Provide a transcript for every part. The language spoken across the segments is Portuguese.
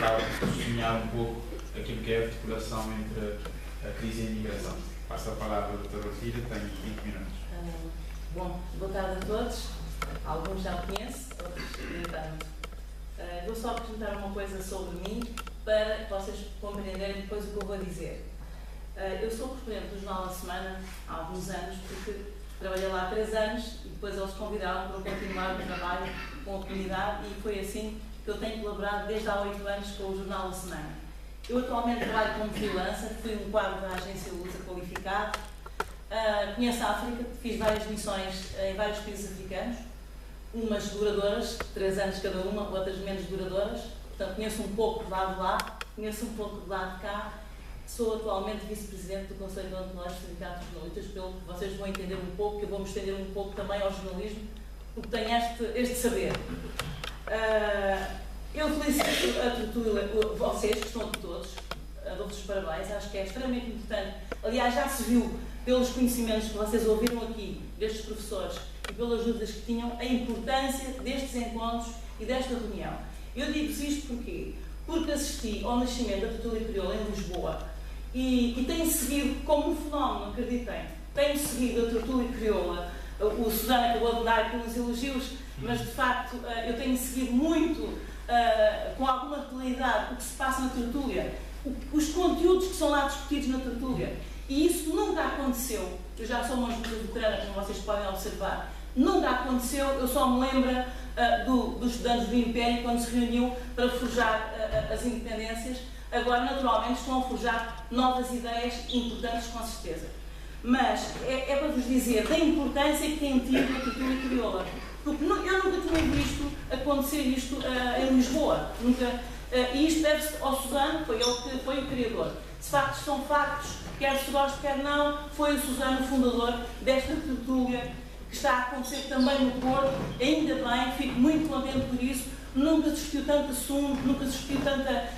acaba por testemunhar um pouco aquilo que é a articulação entre a crise e a imigração. Passo a palavra ao Dr. Ortida, tenho 20 minutos. Bom, boa tarde a todos. Alguns já conhecem, outros nem tanto. Vou só apresentar uma coisa sobre mim para vocês compreenderem depois o que eu vou dizer. Eu sou correspondente do Jornal da Semana há alguns anos, porque trabalhei lá há 3 anos e depois eles convidaram para eu continuar o trabalho com a comunidade e foi assim que eu tenho colaborado desde há 8 anos com o Jornal da Semana. Eu atualmente trabalho como freelancer, fui um quadro da agência Lusa qualificado, conheço a África, fiz várias missões em vários países africanos, umas duradouras, 3 anos cada uma, outras menos duradouras, portanto conheço um pouco de lá, conheço um pouco de lá de cá. Sou atualmente vice-presidente do Conselho de Ontológico do Sindicato de Jornalistas, pelo que vocês vão entender um pouco, que eu vou me estender um pouco também ao jornalismo, porque tenho este saber. Eu felicito a tertúlia, vocês que estão aqui todos, dou-vos os parabéns, acho que é extremamente importante. Aliás, já se viu pelos conhecimentos que vocês ouviram aqui, destes professores, e pelas dúvidas que tinham, a importância destes encontros e desta reunião. Eu digo-vos isto porquê? Porque assisti ao nascimento da tertúlia crioula em Lisboa e tenho seguido como um fenómeno, acreditem, tenho seguido a tertúlia crioula. O Susana acabou de dar aqui uns elogios, mas de facto eu tenho seguido muito, com alguma regularidade, o que se passa na tertúlia, os conteúdos que são lá discutidos na tertúlia. E isso nunca aconteceu. Eu já sou uma veterana, como vocês podem observar. Nunca aconteceu, eu só me lembro dos estudantes do Império quando se reuniu para forjar as independências. Agora, naturalmente, estão a forjar novas ideias importantes, com certeza. Mas é para vos dizer da importância que tem tido a tertúlia crioula. Porque eu nunca tinha visto acontecer isto em Lisboa. E isto deve-se ao Susano, foi ele que foi o criador. Se factos são factos, quer se goste, quer não, foi o Susano o fundador desta tertúlia que está a acontecer também no Porto. Ainda bem, fico muito contente por isso. Nunca se discutiu tanto assunto, nunca se discutiu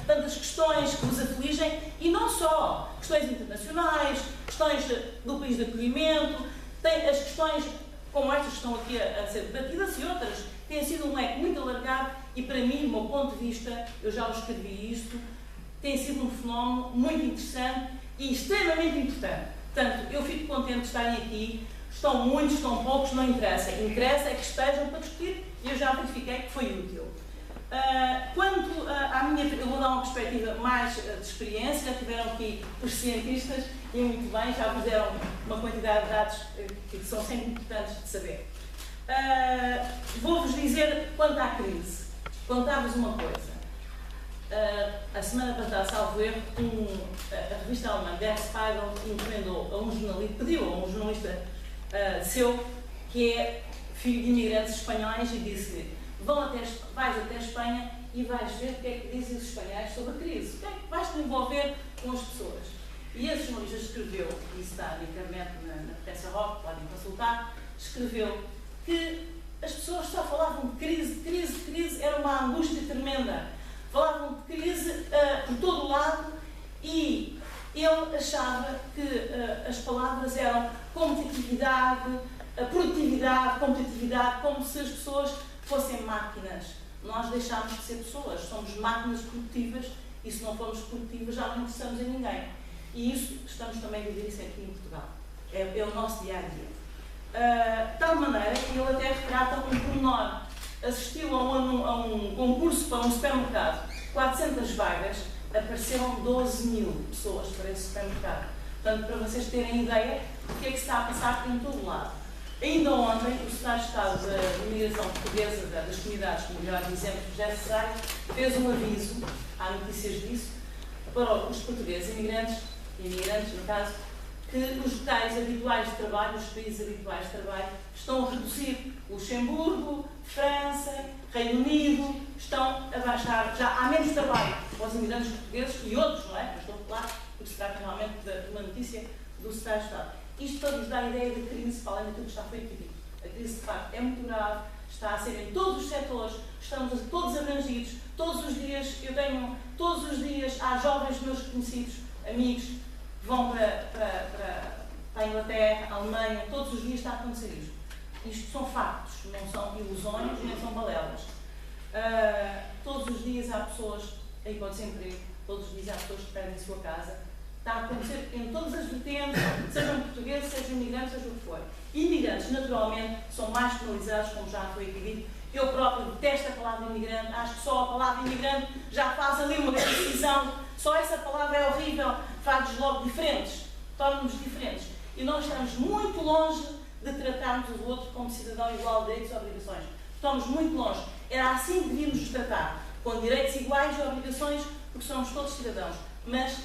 tantas questões que vos afligem, e não só. Questões internacionais, questões do país de acolhimento, tem as questões como estas que estão aqui a ser debatidas e outras. Tem sido um leque muito alargado e, para mim, do meu ponto de vista, eu já vos escrevi isto, tem sido um fenómeno muito interessante e extremamente importante. Portanto, eu fico contente de estarem aqui. Estão muitos, estão poucos, não interessa. Interessa é que estejam para discutir e eu já verifiquei que foi útil. Quanto à minha... Eu vou dar uma perspectiva mais de experiência. Já tiveram aqui os cientistas e muito bem, já vos deram uma quantidade de dados que são sempre importantes de saber. Vou-vos dizer quanto à crise. Contar-vos uma coisa. A semana passada, salvo erro, a revista alemã Der Spiegel encomendou a um jornalista, pediu a um jornalista seu, que é filho de imigrantes espanhóis, e disse-lhe: vais até Espanha e vais ver o que é que dizem os espanhóis sobre a crise, o que é que vais te envolver com as pessoas. E esse jornalista escreveu, e isso está na internet, na Peça Rock, podem consultar, escreveu que as pessoas só falavam de crise, era uma angústia tremenda. Falavam de crise por todo o lado e ele achava que as palavras eram competitividade, produtividade, competitividade, como se as pessoas fossem máquinas. Nós deixámos de ser pessoas, somos máquinas produtivas e se não formos produtivas já não interessamos a ninguém. E isso, estamos também a viver isso aqui em Portugal. É o nosso dia-a-dia. De tal maneira que ele até retrata um pormenor. Assistiu a um concurso para um supermercado, 400 vagas, apareceram 12.000 pessoas para esse supermercado. Portanto, para vocês terem ideia do que é que se está a passar em todo o lado. Ainda ontem, o Secretário de Estado da Imigração Portuguesa, das Comunidades, como melhor dizemos, José Cesário, fez um aviso, há notícias disso, para os portugueses, imigrantes, no caso, que os locais habituais de trabalho, os países habituais de trabalho, estão a reduzir. Luxemburgo, França, Reino Unido, estão a baixar. Já há menos trabalho para os imigrantes portugueses e outros, não é? Mas estou a falar, porque se trata realmente de uma notícia do Secretário de Estado. Isto para nos dar a ideia de crise, para além daquilo que já foi aqui dito. A crise, de facto, é muito grave, está a ser em todos os setores, estamos todos abrangidos. Todos os dias, todos os dias há jovens meus conhecidos, amigos, que vão para a Inglaterra, a Alemanha, todos os dias está a acontecer isto. Isto são factos, não são ilusões, nem são balelas. Todos os dias há pessoas aí para o desemprego, todos dizem às pessoas que perdem a sua casa, está a acontecer em todas as vertentes, sejam portugueses, sejam imigrantes, seja o que for. Imigrantes, naturalmente, são mais penalizados, como já foi aqui dito. Eu próprio detesto a palavra imigrante, acho que só a palavra imigrante já faz ali uma distinção, só essa palavra é horrível, faz-nos logo diferentes, torna-nos diferentes. E nós estamos muito longe de tratarmos os outros como cidadão igual de direitos e obrigações. Estamos muito longe. Era assim que devíamos nos tratar, com direitos iguais e obrigações, porque somos todos cidadãos. Mas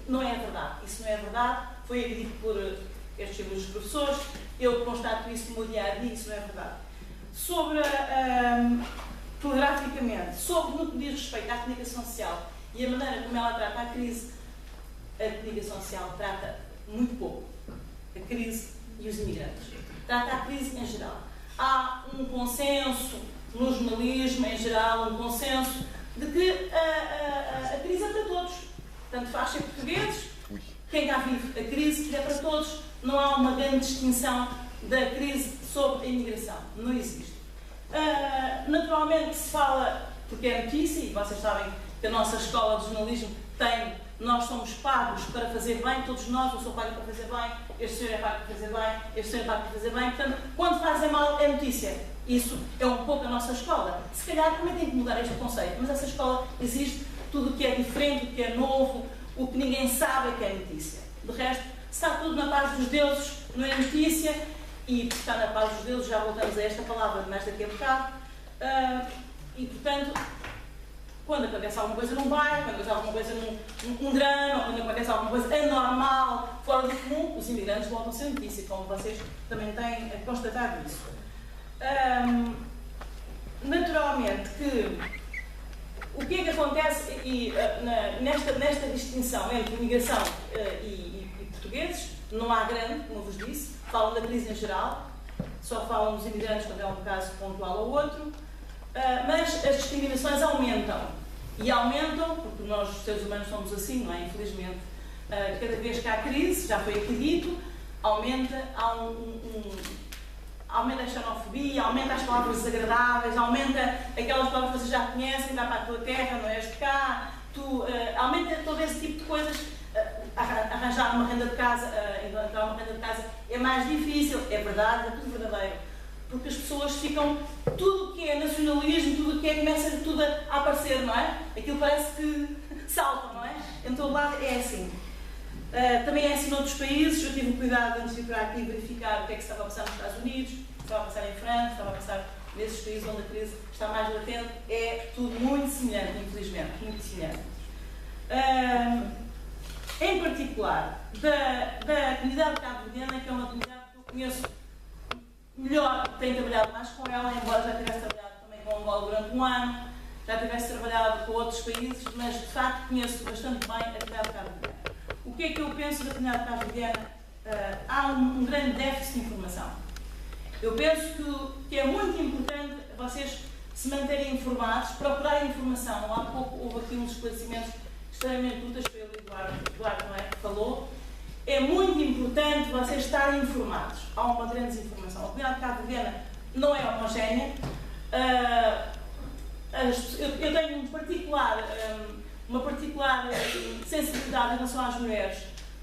não é verdade. Isso não é verdade. Foi dito por estes ilustres professores. Eu constato isso no meu dia a dia, isso não é verdade. Sobre, telegraficamente, sobre no que diz respeito à comunicação social e a maneira como ela trata a crise, a comunicação social trata muito pouco a crise e os imigrantes. Trata a crise em geral. Há um consenso no jornalismo em geral, um consenso de que a crise é para todos. Tanto faz ser portugueses, quem cá vive a crise é para todos. Não há uma grande distinção da crise sobre a imigração. Não existe. Naturalmente se fala, porque é notícia, e vocês sabem que a nossa escola de jornalismo tem, nós somos pagos para fazer bem, todos nós, eu sou pago para fazer bem, este senhor é pago para fazer bem, este senhor é pago para fazer bem, portanto, quando fazem mal é notícia. Isso é um pouco a nossa escola. Se calhar também tem que mudar este conceito, mas essa escola existe, tudo o que é diferente, o que é novo, o que ninguém sabe é que é notícia. De resto, se está tudo na paz dos deuses, não é notícia, e por estar na paz dos deuses, já voltamos a esta palavra mais daqui a bocado, e portanto, quando acontece alguma coisa num bairro, quando acontece alguma coisa num drama, quando acontece alguma coisa anormal, fora do comum, os imigrantes voltam a ser notícia, como vocês também têm constatado isso. Naturalmente que o que é que acontece nesta distinção entre imigração e portugueses, não há grande, como eu vos disse, falam da crise em geral, só falam dos imigrantes quando é um caso pontual ou outro, mas as discriminações aumentam. E aumentam, porque nós, os seres humanos, somos assim, não é? Infelizmente, cada vez que há crise, já foi aqui dito, aumenta a xenofobia, aumenta as palavras desagradáveis, aumenta aquelas palavras que vocês já conhecem, vai para a tua terra, não és de cá, aumenta todo esse tipo de coisas. Arranjar uma renda de casa, encontrar uma renda de casa é mais difícil, é verdade, é tudo verdadeiro. Porque as pessoas ficam, tudo o que é nacionalismo, tudo o que é, começa tudo a aparecer, não é? Aquilo parece que salta, não é? Em todo lado é assim. Também é assim noutros países. Eu tive o cuidado antes de vir para aqui verificar o que é que estava a passar nos Estados Unidos, o que estava a passar em França, estava a passar nesses países onde a crise está mais latente. É tudo muito semelhante, infelizmente, muito semelhante. Em particular, da comunidade cabo-verdiana, que é uma comunidade que eu conheço melhor, tenho trabalhado mais com ela, embora já tivesse trabalhado também com Angola durante um ano, já tivesse trabalhado com outros países, mas de facto conheço bastante bem a comunidade cabo-verdiana. O que é que eu penso da comunidade cabo-verdiana? Há um grande déficit de informação. Eu penso que é muito importante vocês se manterem informados, procurarem informação. Há pouco houve aqui uns esclarecimentos extremamente úteis pelo Eduardo, não é, que falou. É muito importante vocês estarem informados. Há uma grande desinformação. A comunidade cabo-verdiana não é homogénea. Eu tenho uma particular sensibilidade em relação às mulheres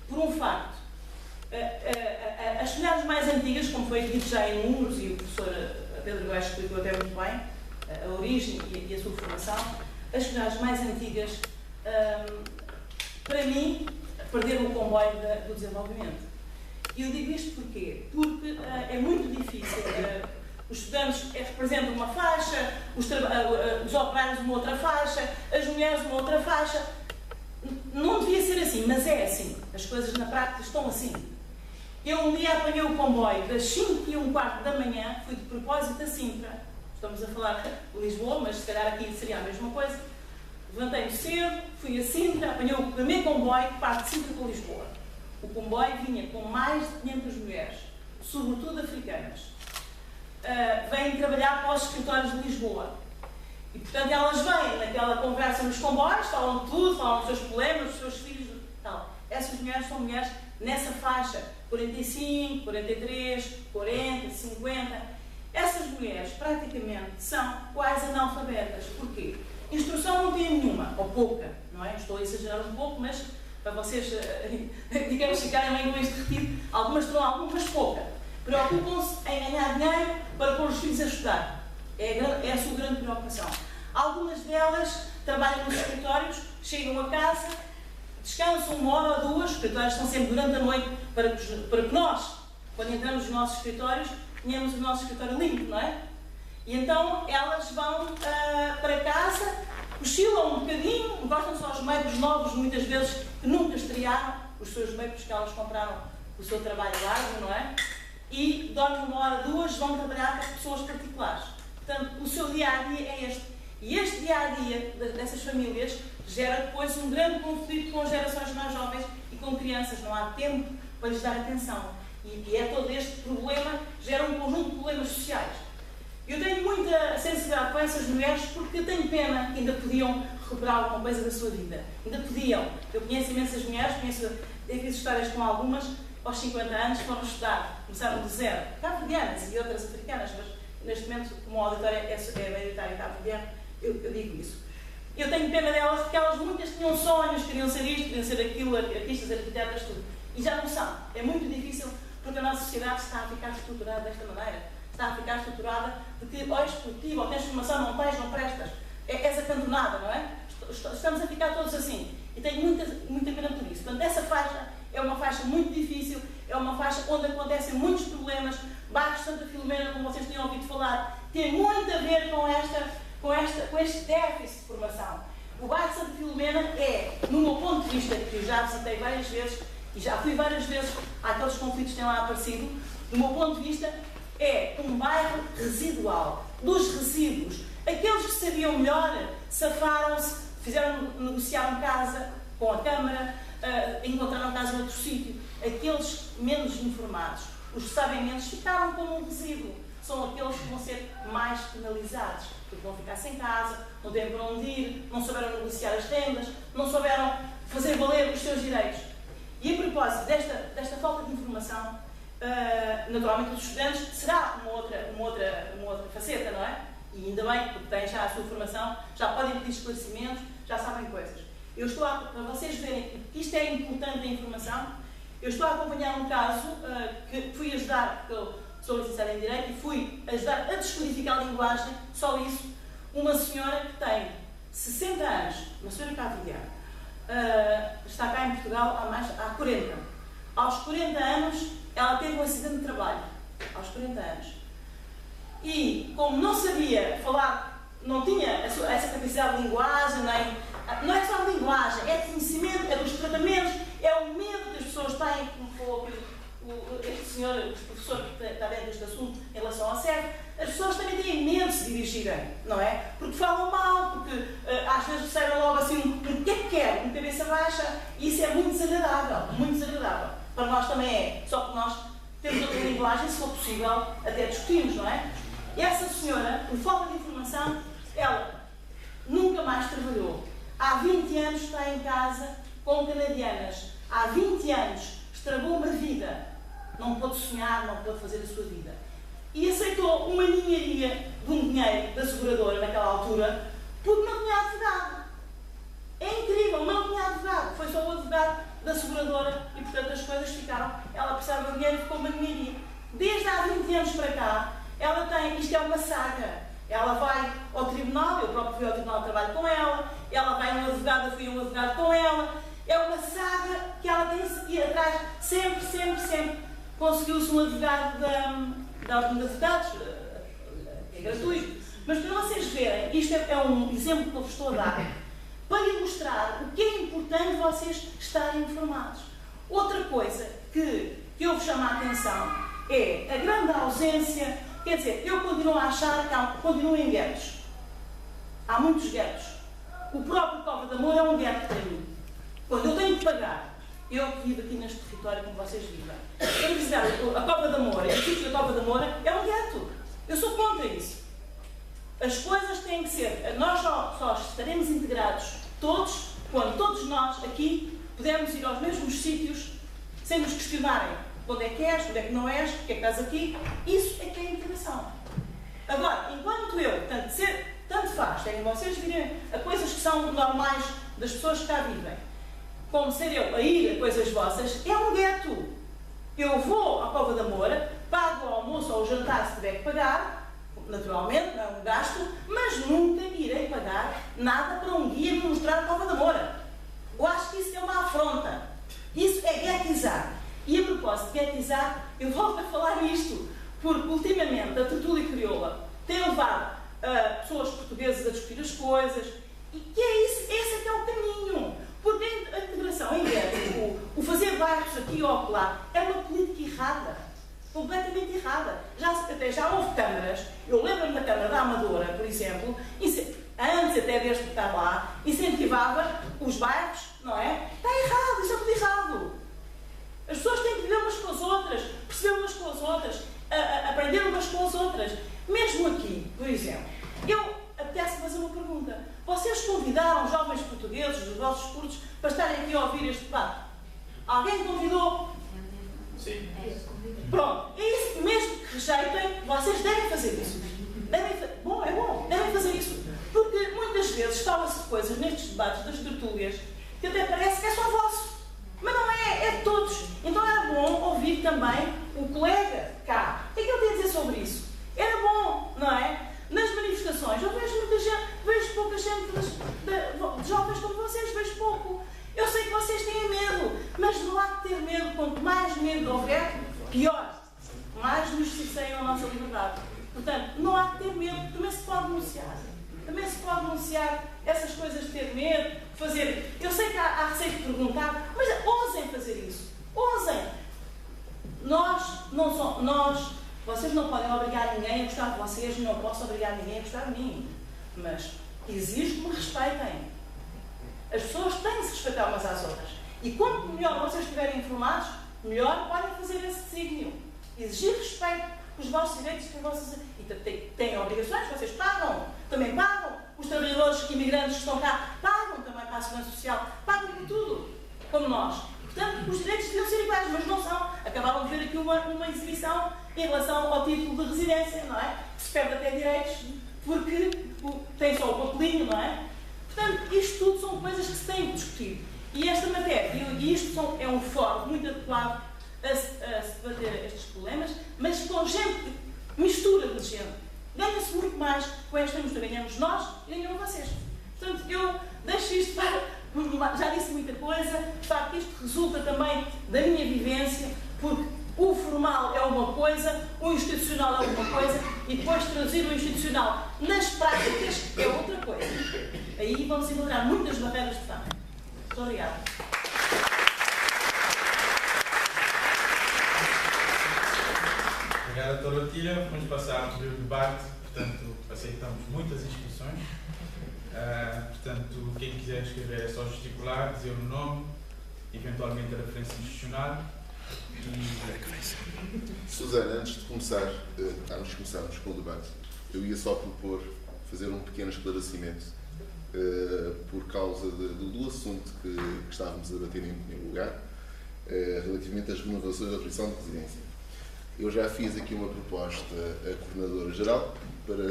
por um facto. As comunidades mais antigas, como foi dito já em números, e o professor Pedro Góes explicou até muito bem a origem e a sua formação, as comunidades mais antigas, para mim, perderam o comboio do desenvolvimento. E eu digo isto porquê? Porque é muito difícil. Os estudantes representam uma faixa, os operários uma outra faixa, as mulheres uma outra faixa. Não devia ser assim, mas é assim. As coisas na prática estão assim. Eu um dia apanhei o comboio das 5h15 da manhã, fui de propósito a Sintra. Estamos a falar de Lisboa, mas se calhar aqui seria a mesma coisa. Levantei-me cedo, fui a Sintra, apanhei o primeiro comboio que parte de Sintra para Lisboa. O comboio vinha com mais de 500 mulheres, sobretudo africanas. Vêm trabalhar para os escritórios de Lisboa. E, portanto, elas vêm naquela conversa nos comboios, falam de tudo, falam dos seus problemas, dos seus filhos, tal. Essas mulheres são mulheres nessa faixa, 45, 43, 40, 50. Essas mulheres, praticamente, são quase analfabetas. Porquê? Instrução não tem nenhuma, ou pouca, não é? Estou a exagerar um pouco, mas para vocês, digamos, ficarem bem com este retiro, algumas terão alguma, mas pouca. Preocupam-se em ganhar dinheiro para pôr os filhos a estudar. É a sua grande preocupação. Algumas delas trabalham nos escritórios, chegam a casa, descansam 1 hora ou 2, os escritórios estão sempre durante a noite para que nós, quando entramos nos nossos escritórios, tenhamos o nosso escritório limpo, não é? E então elas vão para casa, cochilam um bocadinho, gostam-se aos meios novos, muitas vezes, que nunca estrearam, os seus meios que elas compraram o seu trabalho árduo, não é? E dormem 1 hora, 2, vão trabalhar para pessoas particulares. Portanto, o seu dia-a-dia é este. E este dia-a-dia dessas famílias gera depois um grande conflito com as gerações mais jovens e com crianças. Não há tempo para lhes dar atenção. E é todo este problema, gera um conjunto de problemas sociais. Eu tenho muita sensibilidade com essas mulheres porque tenho pena que ainda podiam recuperar alguma coisa da sua vida. Ainda podiam. Eu conheço imensas mulheres, tenho visto histórias com algumas, aos 50 anos foram estudar, começaram do zero, cabo-verdianas e outras africanas, mas neste momento, como o auditório é maioritário cabo-verdiano, eu digo isso. Eu tenho pena delas porque elas muitas tinham sonhos, queriam ser isto, queriam ser aquilo, artistas, arquitetas, tudo. E já não são. É muito difícil porque a nossa sociedade está a ficar estruturada desta maneira. Está a ficar estruturada de que ou és produtivo, ou tens formação, não tens, não prestas. És acantonada, não é? Estamos a ficar todos assim. E tenho muita pena por isso. Portanto, essa faixa é uma faixa muito difícil, é uma faixa onde acontecem muitos problemas. Bairro Santa Filomena, como vocês tinham ouvido falar, tem muito a ver com este déficit de formação. O bairro Santa Filomena é, no meu ponto de vista, que eu já visitei várias vezes, e já fui várias vezes àqueles conflitos que têm lá aparecido, do meu ponto de vista, é um bairro residual. Dos resíduos. Aqueles que sabiam melhor, safaram-se, negociaram casa com a Câmara, encontraram casa noutro sítio. Aqueles menos informados, os que sabem menos, ficaram como um resíduo. São aqueles que vão ser mais penalizados, porque vão ficar sem casa, não têm para onde ir, não souberam negociar as rendas, não souberam fazer valer os seus direitos. E a propósito desta falta de informação, naturalmente os estudantes será uma outra faceta, não é? E ainda bem, porque têm já a sua formação, já podem pedir esclarecimentos, já sabem coisas. Eu estou para vocês verem que isto é importante a informação, eu estou a acompanhar um caso que fui ajudar, porque eu sou licenciada em Direito, e fui ajudar a descodificar a linguagem, só isso, uma senhora que tem 60 anos, uma senhora cabo-verdiana, está cá em Portugal há 40. Aos 40 anos, ela teve um acidente de trabalho. Aos 40 anos. E, como não sabia falar, não tinha essa capacidade de linguagem, não é só de linguagem, é de conhecimento, é dos tratamentos, é o medo que as pessoas têm, como falou este senhor, o professor que está dentro deste assunto, em relação ao CEF. As pessoas também têm medo de se dirigirem, não é? Porque falam mal, porque às vezes recebem logo assim um que é que quer, uma cabeça baixa, e isso é muito desagradável, muito desagradável. Para nós também é, só que nós temos outra linguagem, se for possível, até discutimos, não é? E essa senhora, por falta de informação, ela nunca mais trabalhou. Há 20 anos está em casa com canadianas. Há 20 anos estragou uma vida. Não pôde sonhar, não pôde fazer a sua vida. E aceitou uma ninharia de um dinheiro da seguradora naquela altura porque não tinha advogado. É incrível, não tinha advogado. Foi só o advogado da seguradora e, portanto, as coisas ficaram. Ela precisava de dinheiro e ficou uma ninharia. Desde há 20 anos para cá, ela tem, isto é uma saga. Ela vai ao tribunal, eu próprio fui ao tribunal de trabalho com ela vai a um advogado, eu fui a um advogado com ela. É uma saga que ela tem que ir atrás, sempre. Conseguiu-se um advogado da Ordem de Advogados, é gratuito. Mas para vocês verem, isto é um exemplo que eu vos estou a dar, para ilustrar o que é importante vocês estarem informados. Outra coisa que eu vos chamo a atenção é a grande ausência. Quer dizer, eu continuo a achar que continuo em guetos. Há muitos guetos. O próprio Cova de Amor é um gueto para mim. Quando eu tenho que pagar, eu que vivo aqui neste território como vocês vivem, tenho que dizer, a Cova de Amor, o sítio da Cova de Amor é um gueto. Eu sou contra isso. As coisas têm que ser, nós só estaremos integrados todos, quando todos nós aqui pudermos ir aos mesmos sítios, sem nos questionarem onde é que és, onde é que não és, porque é que estás aqui. Isso é que é a integração. Agora, enquanto eu, portanto, tanto faz, tenham vocês virem a coisas que são normais das pessoas que cá vivem, como ser eu a ir a coisas vossas, é um gueto. Eu vou à Cova da Moura, pago o almoço ou o jantar se tiver que pagar, naturalmente, não é um gasto, mas nunca irei pagar nada para um guia me mostrar a Cova da Moura. Eu acho que isso é uma afronta. Isso é guetizar. E a propósito de guetizar, eu volto a falar nisto, porque ultimamente a tertúlia crioula tem levado pessoas portuguesas a discutir as coisas, e que é isso, esse é que é o caminho. Porque a integração em gueto, o fazer bairros aqui ou acolá, é uma política errada. Completamente errada. Até já houve câmaras, eu lembro-me da Câmara da Amadora, por exemplo, antes até desde estar lá, incentivava os bairros, não é? Está errado, isso é tudo errado. As pessoas têm que viver umas com as outras, perceber umas com as outras, aprender umas com as outras. Mesmo aqui, por exemplo, eu apetece fazer uma pergunta. Vocês convidaram jovens portugueses dos vossos cursos para estarem aqui a ouvir este debate? Alguém convidou? Sim. Pronto, é isso mesmo que rejeitem, vocês devem fazer isso. Bom, é bom, devem fazer isso. Porque muitas vezes fala-se de coisas nestes debates das tertúlias que até parece que é só vosso. Mas não é, é de todos. Então era bom ouvir também o colega cá. O que é que ele tem a dizer sobre isso? Era bom, não é? Nas manifestações, eu vejo muita gente, vejo pouca gente de jovens como vocês, vejo pouco. Eu sei que vocês têm medo, mas não há que ter medo. Quanto mais medo houver, pior. Mais nos cerceiam a nossa liberdade. Portanto, não há que ter medo. Também se pode denunciar. Também se pode denunciar essas coisas de ter medo, fazer... Eu sei que há receio de perguntar, mas ousem fazer isso. Ousem. Vocês não podem obrigar ninguém a gostar de vocês, não posso obrigar ninguém a gostar de mim. Mas exijo que me respeitem. As pessoas têm de se respeitar umas às outras. E quanto melhor vocês estiverem informados, melhor podem fazer esse desígnio. Exigir respeito os vossos direitos e os vossos... E têm obrigações, vocês pagam, também pagam. Os trabalhadores imigrantes que estão cá pagam também para a Segurança Social, pagam por tudo, como nós. Portanto, os direitos deviam ser iguais, mas não são. Acabaram de ver aqui uma exibição em relação ao título de residência, não é? Que se perde até direitos porque tem só o papelinho, não é? Portanto, isto tudo são coisas que se têm de discutir. E esta matéria, e isto é um fórum muito adequado a se debater estes problemas, mas com gente, mistura de gente. Ganha-se muito mais com esta mistura. Ganhamos nós e ganham vocês. Portanto, eu deixo isto para... Já disse muita coisa. De facto, isto resulta também da minha vivência, porque o formal é uma coisa, o institucional é uma coisa, e depois traduzir o institucional nas práticas é outra coisa. Aí vamos encontrar muitas barreiras de facto. Muito obrigada. Obrigada, doutora Otília. Vamos passar ao debate. Portanto, aceitamos muitas inscrições. Portanto, quem quiser escrever é só gesticular, dizer o nome, eventualmente a referência institucional. Susana, antes de começarmos com o debate, eu ia só propor fazer um pequeno esclarecimento por causa do assunto que estávamos a debater em primeiro lugar, relativamente às renovações da autorização de residência. Eu já fiz aqui uma proposta à Coordenadora-Geral para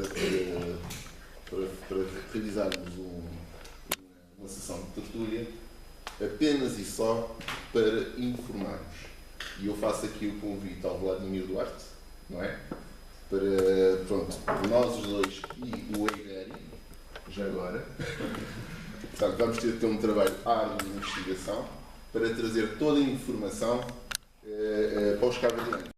realizarmos uma sessão de tertúlia apenas e só para informarmos. E eu faço aqui o convite ao Vladimir Duarte, não é? Para, pronto, nós os dois e o Eigari, já agora. Portanto, vamos ter um trabalho árduo de investigação para trazer toda a informação para os cabo-verdianos.